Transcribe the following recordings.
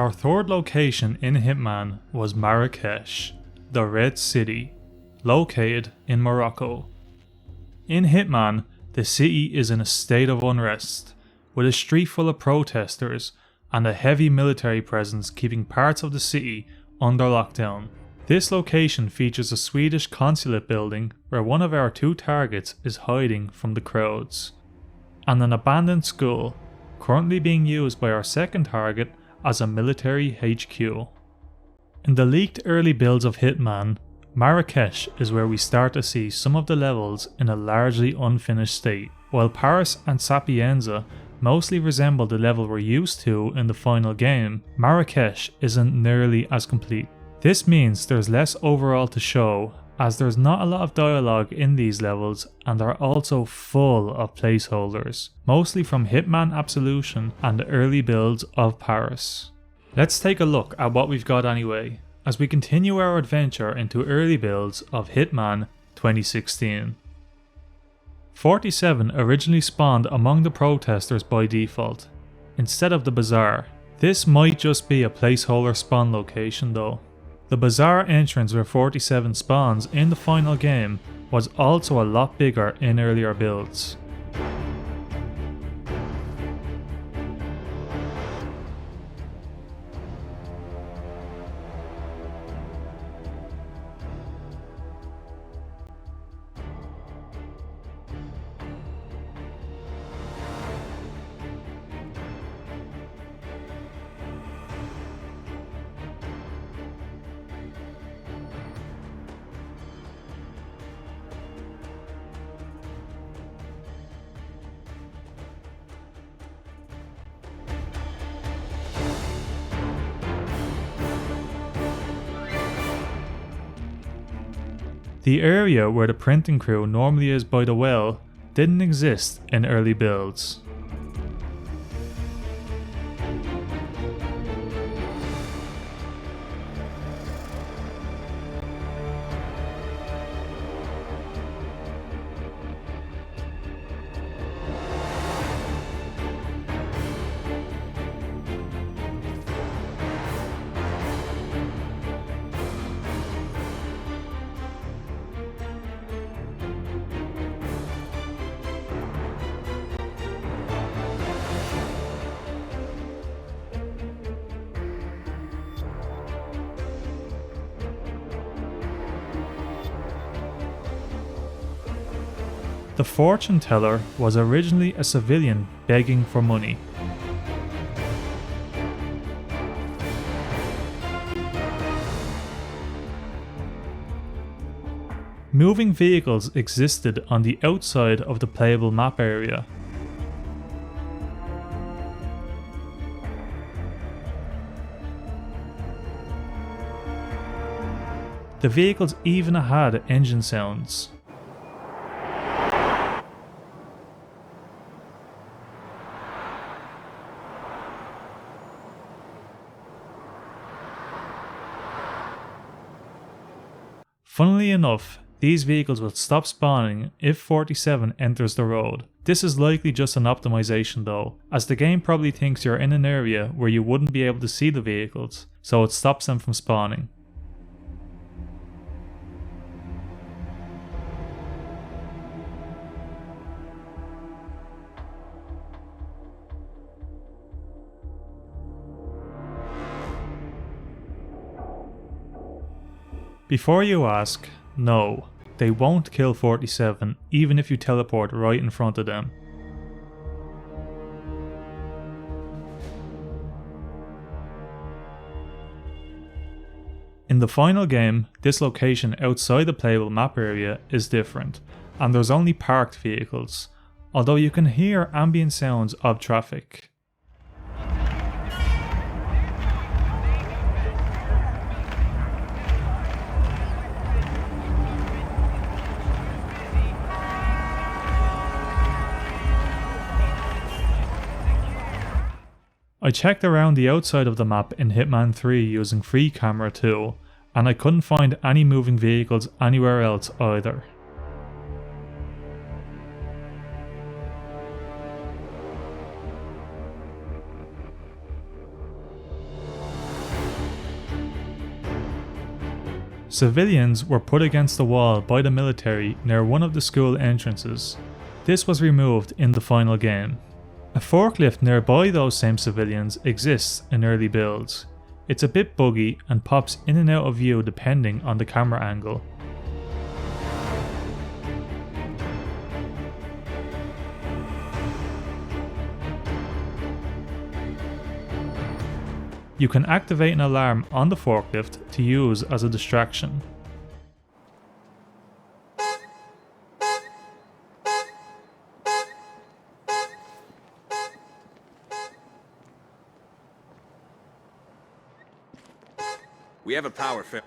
Our third location in Hitman was Marrakesh, the Red City, located in Morocco. In Hitman, the city is in a state of unrest, with a street full of protesters and a heavy military presence keeping parts of the city under lockdown. This location features a Swedish consulate building where one of our two targets is hiding from the crowds, and an abandoned school, currently being used by our second target as a military HQ. In the leaked early builds of Hitman, Marrakesh is where we start to see some of the levels in a largely unfinished state. While Paris and Sapienza mostly resemble the level we're used to in the final game, Marrakesh isn't nearly as complete. This means there's less overall to show, as there's not a lot of dialogue in these levels and are also full of placeholders, mostly from Hitman Absolution and the early builds of Paris. Let's take a look at what we've got anyway, as we continue our adventure into early builds of Hitman 2016. 47 originally spawned among the protesters by default, instead of the bazaar. This might just be a placeholder spawn location though. The bazaar entrance where 47 spawns in the final game was also a lot bigger in earlier builds. The area where the printing crew normally is by the well didn't exist in early builds. The fortune teller was originally a civilian begging for money. Moving vehicles existed on the outside of the playable map area. The vehicles even had engine sounds. Funnily enough, these vehicles will stop spawning if 47 enters the road. This is likely just an optimization though, as the game probably thinks you're in an area where you wouldn't be able to see the vehicles, so it stops them from spawning. Before you ask, no, they won't kill 47 even if you teleport right in front of them. In the final game, this location outside the playable map area is different, and there's only parked vehicles, although you can hear ambient sounds of traffic. I checked around the outside of the map in Hitman 3 using Free Camera 2, and I couldn't find any moving vehicles anywhere else either. Civilians were put against the wall by the military near one of the school entrances. This was removed in the final game. A forklift nearby those same civilians exists in early builds. It's a bit buggy and pops in and out of view depending on the camera angle. You can activate an alarm on the forklift to use as a distraction. We have a power fail.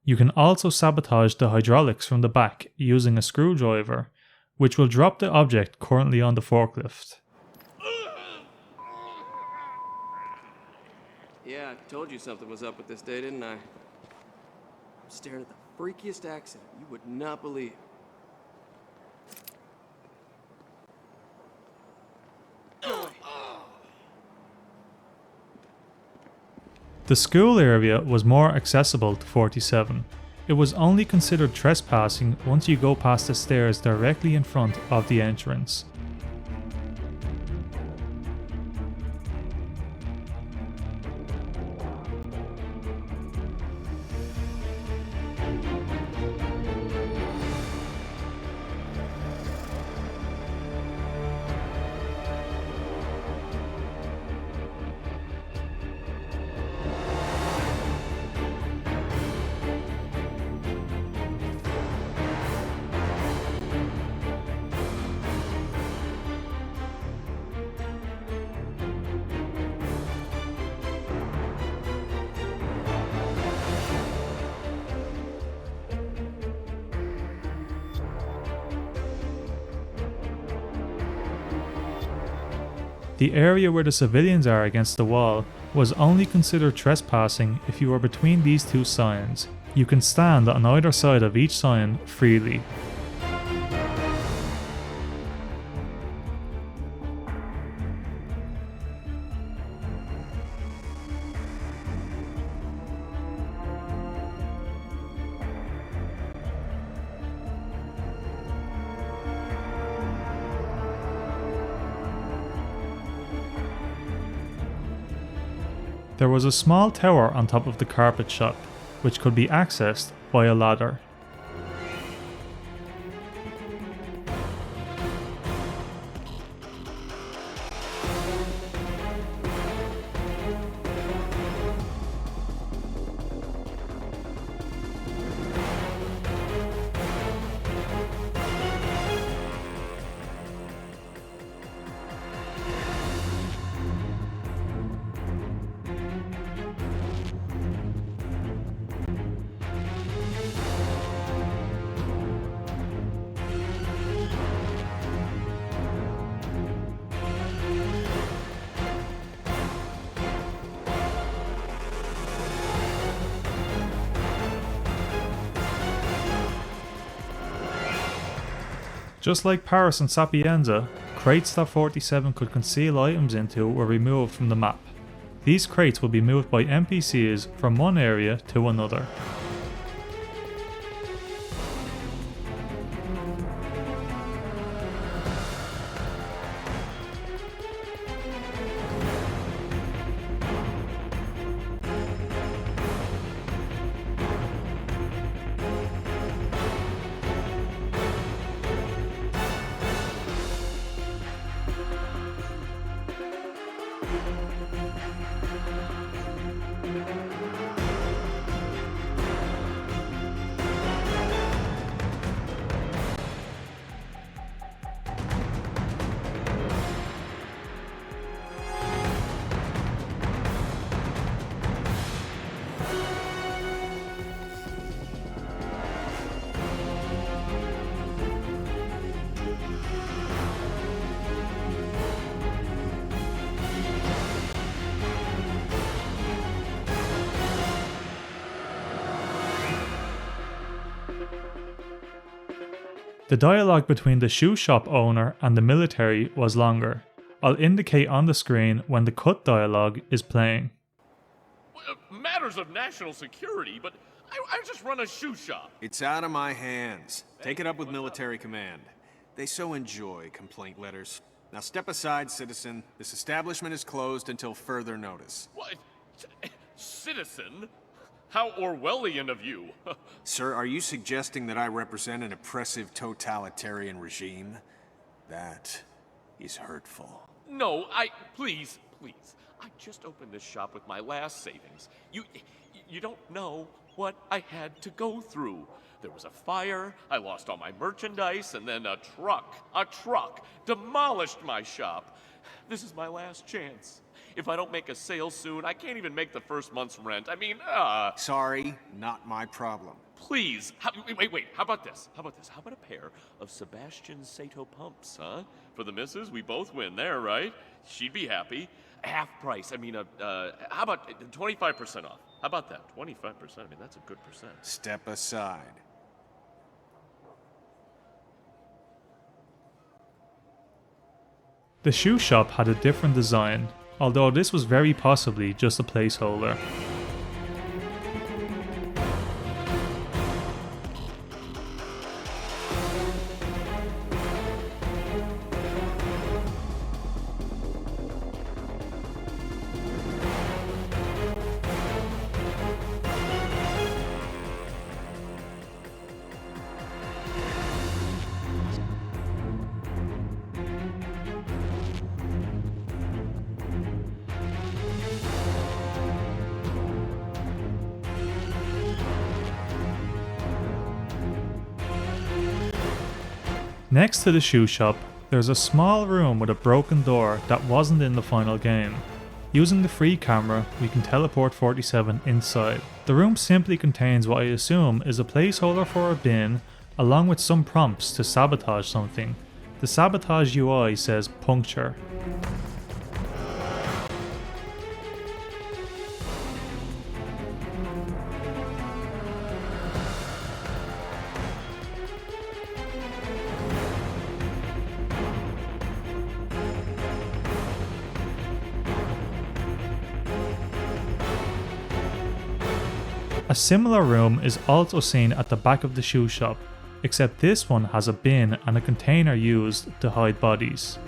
You can also sabotage the hydraulics from the back using a screwdriver, which will drop the object currently on the forklift. Yeah, I told you something was up with this day, didn't I? I'm staring at the freakiest accident you would not believe. The school area was more accessible to 47. It was only considered trespassing once you go past the stairs directly in front of the entrance. The area where the civilians are against the wall was only considered trespassing if you were between these two signs. You can stand on either side of each sign freely. There was a small tower on top of the carpet shop, which could be accessed by a ladder. Just like Paris and Sapienza, crates that 47 could conceal items into were removed from the map. These crates will be moved by NPCs from one area to another. The dialogue between the shoe shop owner and the military was longer. I'll indicate on the screen when the cut dialogue is playing. Matters of national security, but I just run a shoe shop. It's out of my hands. Take it up with military command. They so enjoy complaint letters. Now step aside, citizen. This establishment is closed until further notice. What? Citizen? How Orwellian of you. Sir, are you suggesting that I represent an oppressive totalitarian regime? That is hurtful. No, please. I just opened this shop with my last savings. You don't know what I had to go through. There was a fire, I lost all my merchandise, and then a truck demolished my shop. This is my last chance. If I don't make a sale soon, I can't even make the first month's rent. I mean, Sorry, not my problem. Please. Wait. How about this? How about a pair of Sebastian Sato pumps, huh? For the missus, we both win there, right? She'd be happy. Half price. I mean, how about 25% off? How about that? 25%. I mean, that's a good percent. Step aside. The shoe shop had a different design, although this was very possibly just a placeholder. Next to the shoe shop, there's a small room with a broken door that wasn't in the final game. Using the free camera, we can teleport 47 inside. The room simply contains what I assume is a placeholder for a bin, along with some prompts to sabotage something. The sabotage UI says puncture. A similar room is also seen at the back of the shoe shop, except this one has a bin and a container used to hide bodies.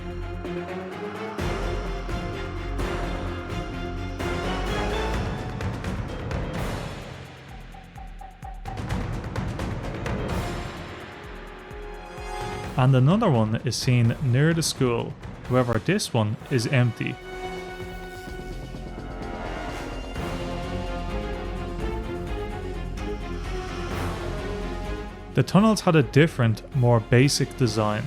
And another one is seen near the school, however this one is empty. The tunnels had a different, more basic design.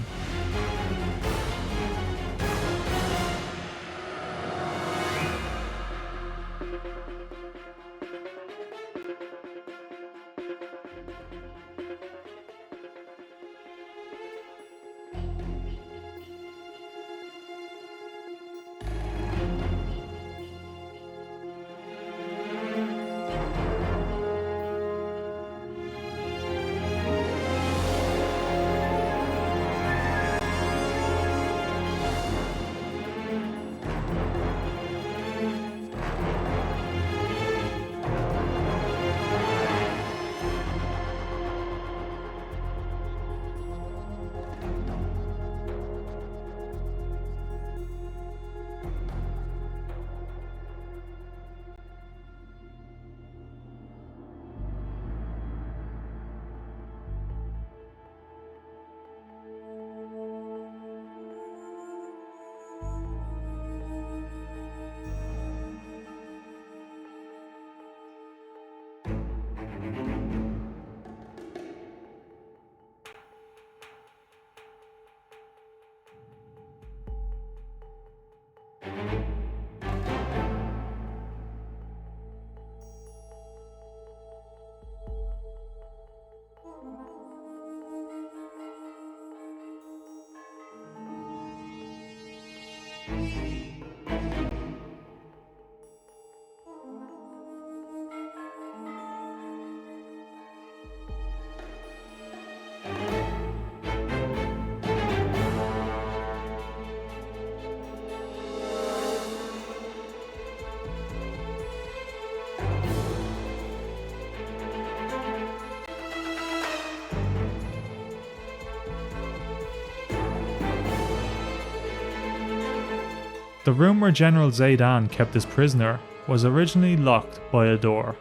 The room where General Zaydan kept his prisoner was originally locked by a door.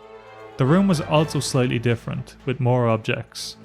The room was also slightly different, with more objects.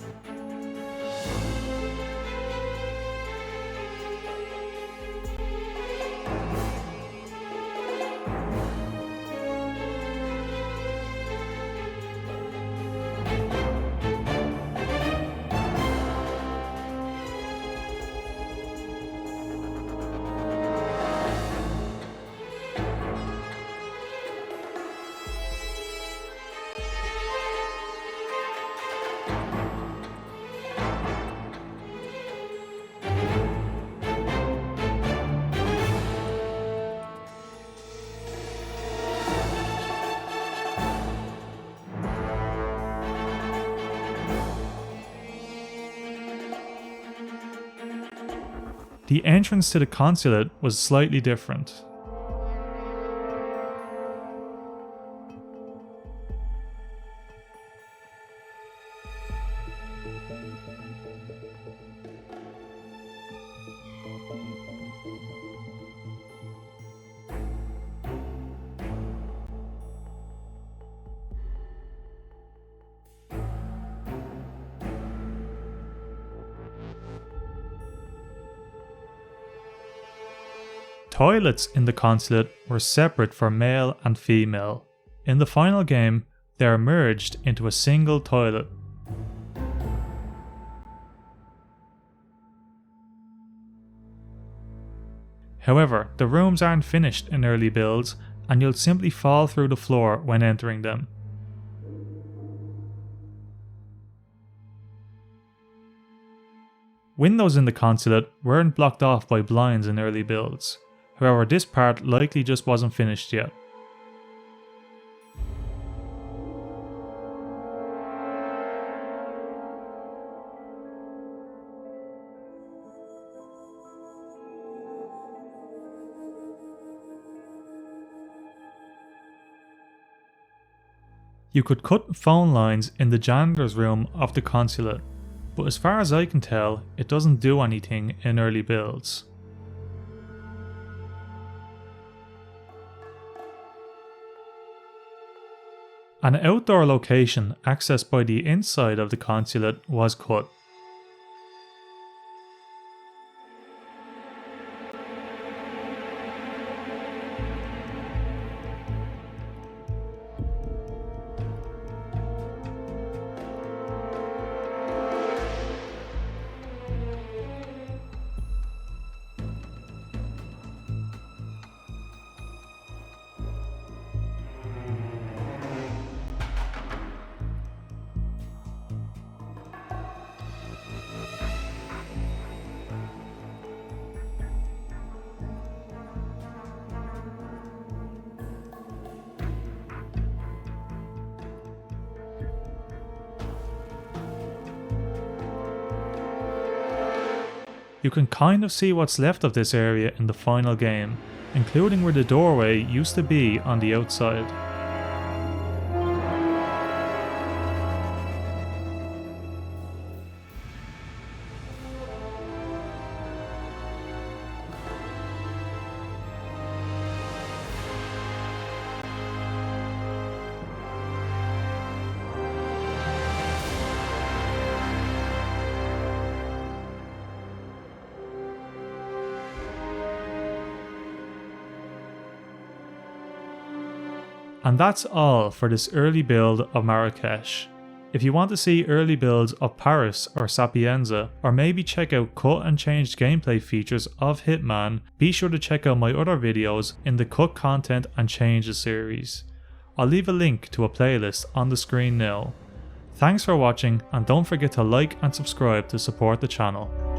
The entrance to the consulate was slightly different. Toilets in the consulate were separate for male and female. In the final game, they are merged into a single toilet. However, the rooms aren't finished in early builds, and you'll simply fall through the floor when entering them. Windows in the consulate weren't blocked off by blinds in early builds. However, this part likely just wasn't finished yet. You could cut phone lines in the janitor's room of the consulate, but as far as I can tell, it doesn't do anything in early builds. An outdoor location accessed by the inside of the consulate was cut. You can kind of see what's left of this area in the final game, including where the doorway used to be on the outside. And that's all for this early build of Marrakesh. If you want to see early builds of Paris or Sapienza, or maybe check out cut and changed gameplay features of Hitman, be sure to check out my other videos in the Cut Content and Changes series. I'll leave a link to a playlist on the screen now. Thanks for watching, and don't forget to like and subscribe to support the channel.